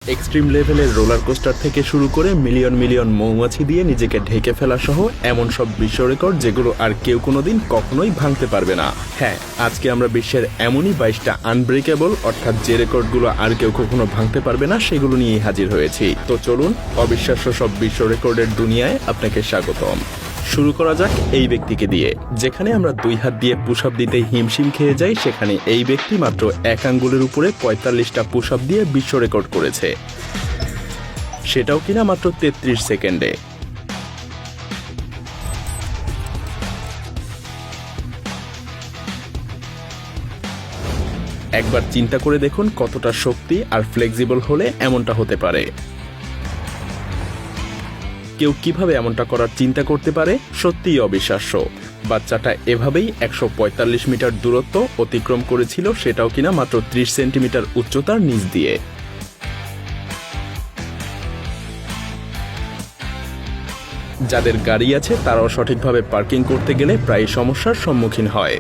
Extreme লেভেলের roller coaster থেকে শুরু করে মিলিয়ন মিলিয়ন মৌমাছি দিয়ে নিজেকে ঢেকে ফেলা সহ এমন সব বিশ্ব রেকর্ড যেগুলো আর কেউ কোনোদিন কখনোই ভাঙতে পারবে না। হ্যাঁ, আজকে আমরা বিশ্বের এমনই 22টা আনব্রেকেবল অর্থাৎ যে রেকর্ডগুলো আর কেউ কখনো ভাঙতে পারবে না সেগুলো নিয়েই হাজির হয়েছি। তো চলুন অবিশ্বাস্য সব বিশ্ব রেকর্ডের দুনিয়ায় আপনাকে স্বাগতম। শুরু করা যাক এই ব্যক্তিকে দিয়ে। যেখানে আমরা 2 হাত দিয়ে পুশ আপ দিতে হিমশিম খেয়ে যাই, সেখানে এই ব্যক্তি মাত্র 1 আঙ্গুলের উপরে 45টা পুশ আপ দিয়ে বিশ্ব রেকর্ড করেছে, সেটাও কিনা মাত্র 33 সেকেন্ডে। একবার চিন্তা করে দেখুন কতটা শক্তি আর ফ্লেক্সিবল হলে এমনটা হতে পারে। কেউ কিভাবে এমনটা করার চিন্তা করতে পারে, সত্যিই অবিশ্বাস্য। বাচ্চাটা এভাবেই 145 মিটার দূরত্ব অতিক্রম করেছিল, সেটাও কিনা মাত্র 30 সেন্টিমিটার উচ্চতার নিচ দিয়ে। যাদের গাড়ি আছে তারাও সঠিকভাবে পার্কিং করতে গেলে প্রায় সমস্যার সম্মুখীন হয়,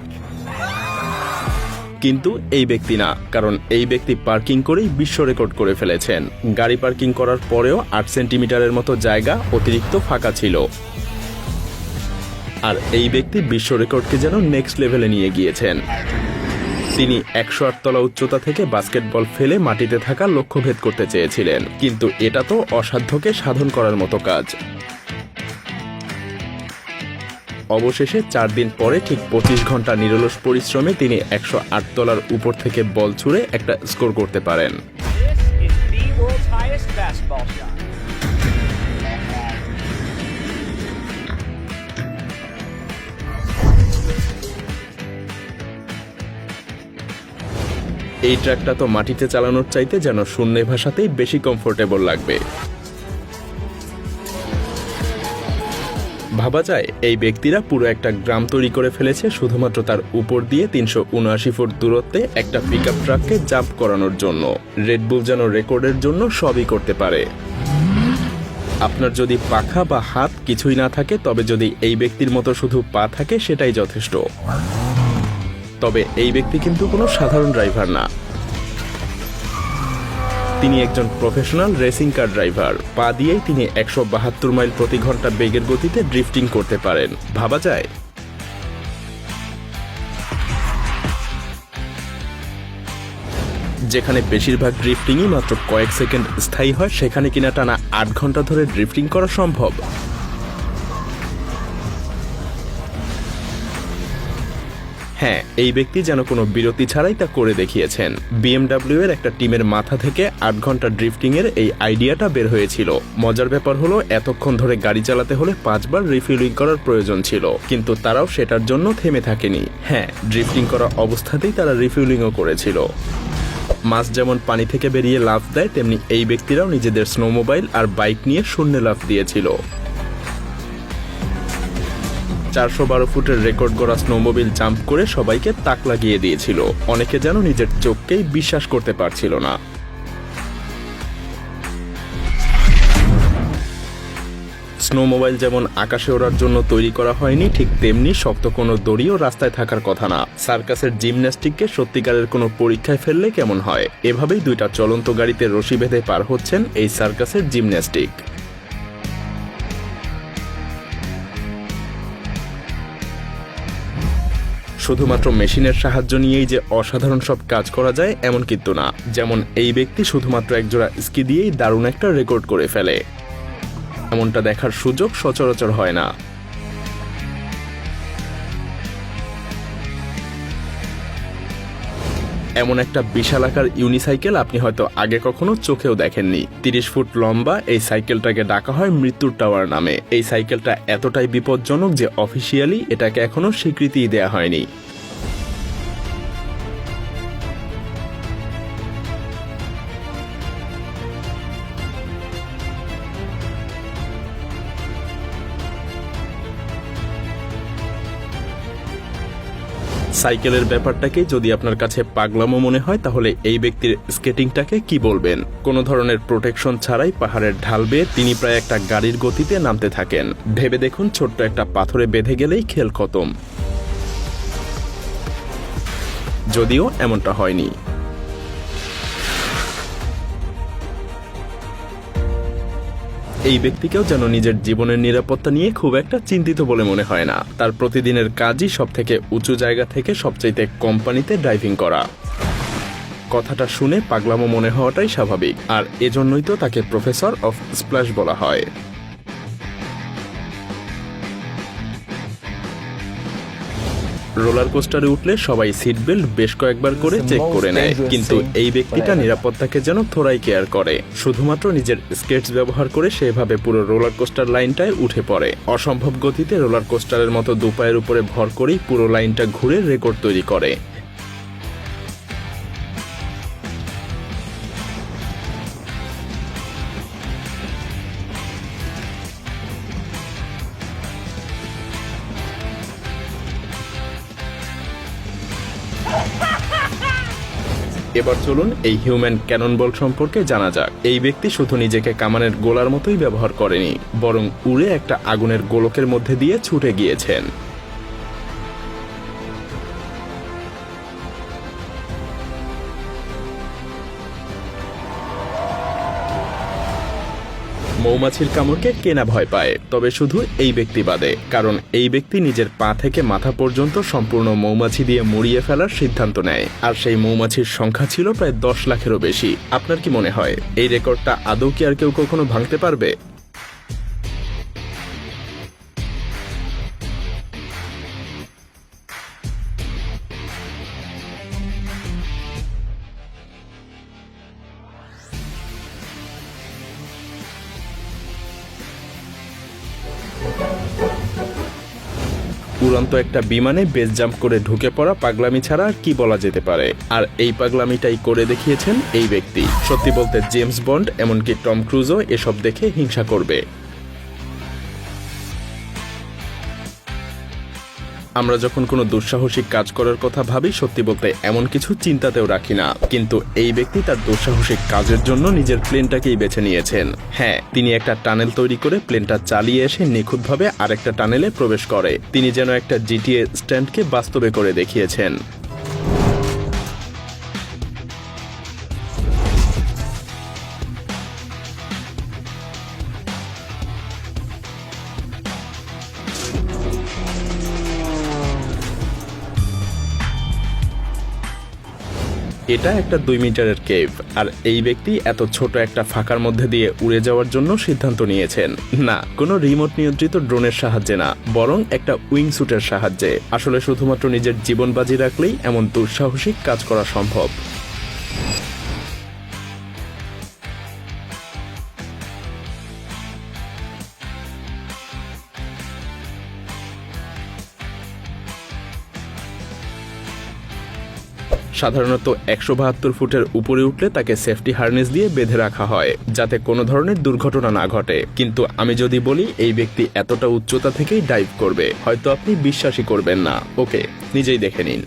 কিন্তু এই ব্যক্তি না, কারণ এই ব্যক্তি পার্কিং করেই বিশ্ব রেকর্ড করে ফেলেছেন। গাড়ি পার্কিং করার পরেও 8 সেন্টিমিটারের মতো জায়গা অতিরিক্ত ফাঁকা ছিল। আর এই ব্যক্তি বিশ্ব রেকর্ডকে যেন নেক্সট লেভেলে নিয়ে গিয়েছেন। তিনি 108 তলা উচ্চতা থেকে বাস্কেটবল ফেলে মাটিতে থাকা লক্ষ্যভেদ করতে চেয়েছিলেন, কিন্তু এটা তো অসাধ্যকে সাধন করার মতো কাজ। অবশেষে 4 দিন পরে ঠিক 25 ঘন্টা নিরলস পরিশ্রমে তিনি 108 তলার উপর থেকে বল ছুঁড়ে একটা স্কোর করতে পারেন। এই ট্র্যাকটা তো মাটিতে চালানোর চাইতে যেন শূন্য ভাষাতেই বেশি কমফোর্টেবল লাগবে। ভাবা যায় এই ব্যক্তিরা পুরো একটা গ্রাম তৈরি করে ফেলেছে শুধুমাত্র তার উপর দিয়ে 379 ফুট দূরত্বে একটা পিকআপ ট্রাককে জাম্প করানোর জন্য। রেডবুল যেন রেকর্ডের জন্য সবই করতে পারে। আপনার যদি পাখা বা হাত কিছুই না থাকে, তবে যদি এই ব্যক্তির মতো শুধু পা থাকে সেটাই যথেষ্ট। তবে এই ব্যক্তি কিন্তু কোনো সাধারণ ড্রাইভার না, তিনি একজন প্রফেশনাল রেসিং কার ড্রাইভার। পা দিয়েই তিনি 172 মাইল প্রতি ঘন্টা বেগের গতিতে ড্রিফটিং করতে পারেন। ভাবা যায়? যেখানে বেশিরভাগ ড্রিফটিংই মাত্র কয়েক সেকেন্ড স্থায়ী হয়, সেখানে কিনা টানা 8 ঘন্টা ধরে ড্রিফটিং করা সম্ভব। হ্যাঁ, এই ব্যক্তি যেন কোনো বিরতি ছাড়াই তা করে দেখিয়েছেন। BMW এর একটা টিমের মাথা থেকে 8 ঘন্টা ড্রিফটিং এর এই আইডিয়াটা বের হয়েছিল। মজার ব্যাপার হলো, এতক্ষণ ধরে গাড়ি চালাতে হলে 5 বার রিফিউলিং করার প্রয়োজন ছিল, কিন্তু তারাও সেটার জন্য থেমে থাকেনি। হ্যাঁ, ড্রিফটিং করা অবস্থাতেই তারা রিফিউলিংও করেছিল। মাছ যেমন পানি থেকে বেরিয়ে লাফ দেয়, তেমনি এই ব্যক্তিরাও নিজেদের স্নোমোবাইল আর বাইক নিয়ে শূন্যে লাফ দিয়েছিল। 412 ফুটের রেকর্ড গড়া স্নোমোবিল জাম্প করে সবাইকে তাক লাগিয়ে দিয়েছিল। অনেকে যেন নিজের চোখকেই বিশ্বাস করতে পারছিল না। স্নোমোবাইল যেমন আকাশে ওড়ার জন্য তৈরি করা হয়নি, ঠিক তেমনি শক্ত কোনো দড়িও রাস্তায় থাকার কথা না। সার্কাসের জিমন্যাস্টিককে সত্যিকারের কোনো পরীক্ষায় ফেললে কেমন হয়? এভাবেই 2টা চলন্ত গাড়িতে রশি বেঁধে পার হচ্ছেন এই সার্কাসের জিমন্যাস্টিক। শুধুমাত্র মেশিনের সাহায্য নিয়েই যে অসাধারণ সব কাজ করা যায় এমন কিন্তু না। যেমন এই ব্যক্তি শুধুমাত্র একজোড়া স্কি দিয়েই দারুণ একটা রেকর্ড করে ফেলে। এমনটা দেখার সুযোগ সচরাচর হয় না। এমন একটা বিশাল আকার ইউনিসাইকেল আপনি হয়তো আগে কখনো চোখেও দেখেননি। 30 ফুট লম্বা এই সাইকেলটাকে ডাকা হয় মৃত্যুর টাওয়ার নামে। এই সাইকেলটা এতটাই বিপজ্জনক যে অফিসিয়ালি এটাকে এখনো স্বীকৃতি দেয়া হয়নি। সাইকেলের ব্যাপারটাকে যদি আপনার কাছে পাগলামো মনে হয়, তাহলে এই ব্যক্তির স্কেটিংটাকে কি বলবেন? কোনো ধরনের প্রোটেকশন ছাড়াই পাহাড়ের ঢাল বেয়ে তিনি প্রায় একটা গাড়ির গতিতে নামতে থাকেন। ভেবে দেখুন, ছোট্ট একটা পাথরে বেঁধে গেলেই খেল খতম। যদিও এমনটা হয়নি। এই ব্যক্তিকেও যেন নিজের জীবনের নিরাপত্তা নিয়ে খুব একটা চিন্তিত বলে মনে হয় না। তার প্রতিদিনের কাজই সবথেকে উঁচু জায়গা থেকে সবচাইতে কোম্পানিতে ড্রাইভিং করা। কথাটা শুনে পাগলামো মনে হওয়াটাই স্বাভাবিক, আর এজন্যই তো তাকে প্রফেসর অফ স্প্ল্যাশ বলা হয়। রোলার কোস্টারে উঠলে সবাই সিট বেল্ট বেশ কয়েকবার করে চেক করে নেয়, কিন্তু এই ব্যক্তিটা নিরাপত্তাকে যেন থোড়াই কেয়ার করে। শুধুমাত্র নিজের স্কেটস ব্যবহার করে সেভাবে পুরো রোলার কোস্টার লাইনটায় উঠে পড়ে। অসম্ভব গতিতে রোলার কোস্টারের মতো দুপায়ের উপরে ভর করেই পুরো লাইনটা ঘুরে রেকর্ড তৈরি করে। এবার চলুন এই হিউম্যান ক্যানন বল সম্পর্কে জানা যাক। এই ব্যক্তি শুধু নিজেকে কামানের গোলার মতোই ব্যবহার করেনি, বরং উড়ে একটা আগুনের গোলকের মধ্যে দিয়ে ছুটে গিয়েছেন। মৌমাছির কামড়কে কে না ভয় পায়, তবে শুধু এই ব্যক্তি বাদে, কারণ এই ব্যক্তি নিজের পা থেকে মাথা পর্যন্ত সম্পূর্ণ মৌমাছি দিয়ে মুড়িয়ে ফেলার সিদ্ধান্ত নেয়, আর সেই মৌমাছির সংখ্যা ছিল প্রায় 10 লাখেরও বেশি। আপনার কি মনে হয় এই রেকর্ডটা আদৌ কি আর কেউ কখনো ভাঙতে পারবে? উড়ন্ত একটা বিমানে বেস জাম্প করে ঢুকে পড়া পাগলামি ছাড়া আর কি বলা যেতে পারে। আর এই পাগলামিটাই করে দেখিয়েছেন এই ব্যক্তি। সত্যি বলতে জেমস বন্ড, এমনকি টম ক্রুজও এসব দেখে হিংসা করবে। আমরা যখন কোনো দুঃসাহসিক কাজ করার কথা ভাবি, সত্যি বলতে এমন কিছু চিন্তাতেও রাখি না, কিন্তু এই ব্যক্তি তার দুঃসাহসিক কাজের জন্য নিজের প্লেনটাকেই বেছে নিয়েছেন। হ্যাঁ, তিনি একটা টানেল তৈরি করে প্লেনটা চালিয়ে এসে নিখুঁতভাবে আরেকটা টানেলে প্রবেশ করে। তিনি যেন একটা জিটিএ স্ট্যান্ডকে বাস্তবে করে দেখিয়েছেন। এটা একটা 2 মিটারের কেভ, আর এই ব্যক্তি এত ছোট একটা ফাঁকার মধ্যে দিয়ে উড়ে যাওয়ার জন্য সিদ্ধান্ত নিয়েছেন। না, কোনো রিমোট নিয়ন্ত্রিত ড্রোনের সাহায্যে না, বরং একটা উইং স্যুটের সাহায্যে। আসলে শুধুমাত্র নিজের জীবন বাজি রাখলেই এমন দুঃসাহসিক কাজ করা সম্ভব। সাধারণত 172 ফুটের উপরে উঠলে তাকে সেফটি হার্নেস দিয়ে বেঁধে রাখা হয়, যাতে কোনো ধরনের দুর্ঘটনা না ঘটে। কিন্তু আমি যদি বলি এই ব্যক্তি এতটা উচ্চতা থেকেই ডাইভ করবে, হয়তো আপনি বিশ্বাসই করবেন না। ওকে, নিজেই দেখে নিন।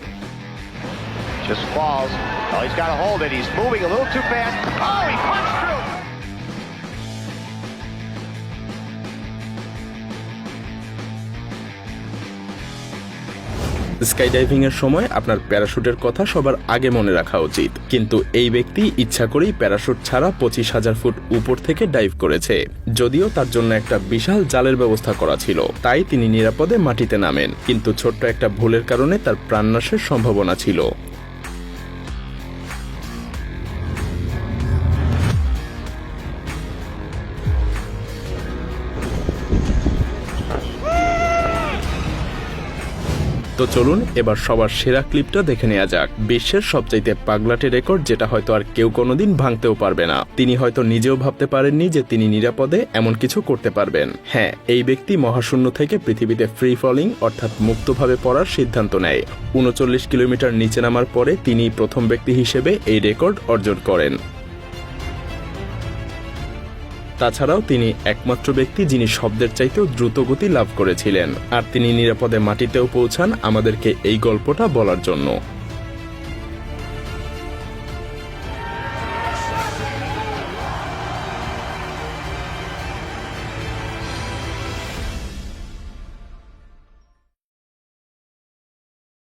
স্কাই ডাইভিং এর সময় আপনার প্যারাশুটের কথা সবার আগে মনে রাখা উচিত, কিন্তু এই ব্যক্তি ইচ্ছা করেই প্যারাশুট ছাড়া 25,000 ফুট উপর থেকে ডাইভ করেছে। যদিও তার জন্য একটা বিশাল জালের ব্যবস্থা করা ছিল, তাই তিনি নিরাপদে মাটিতে নামেন, কিন্তু ছোট্ট একটা ভুলের কারণে তার প্রাণনাশের সম্ভাবনা ছিল। তো চলুন এবার সবার সেরা ক্লিপটা দেখে নেওয়া যাক। বিশ্বের সবচাইতে পাগলাটে রেকর্ড, যেটা হয়তো আর কেউ কোনোদিন ভাঙতেও পারবে না। তিনি হয়তো নিজেও ভাবতে পারেননি যে তিনি নিরাপদে এমন কিছু করতে পারবেন। হ্যাঁ, এই ব্যক্তি মহাশূন্য থেকে পৃথিবীতে ফ্রি ফলিং অর্থাৎ মুক্তভাবে পড়ার সিদ্ধান্ত নেয়। 39 কিলোমিটার নিচে নামার পরে তিনি প্রথম ব্যক্তি হিসেবে এই রেকর্ড অর্জন করেন। তাছাড়াও তিনি একমাত্র ব্যক্তি যিনি শব্দের চাইতেও দ্রুত গতি লাভ করেছিলেন, আর তিনি নিরাপদে মাটিতেও পৌঁছান আমাদেরকে এই গল্পটা বলার জন্য।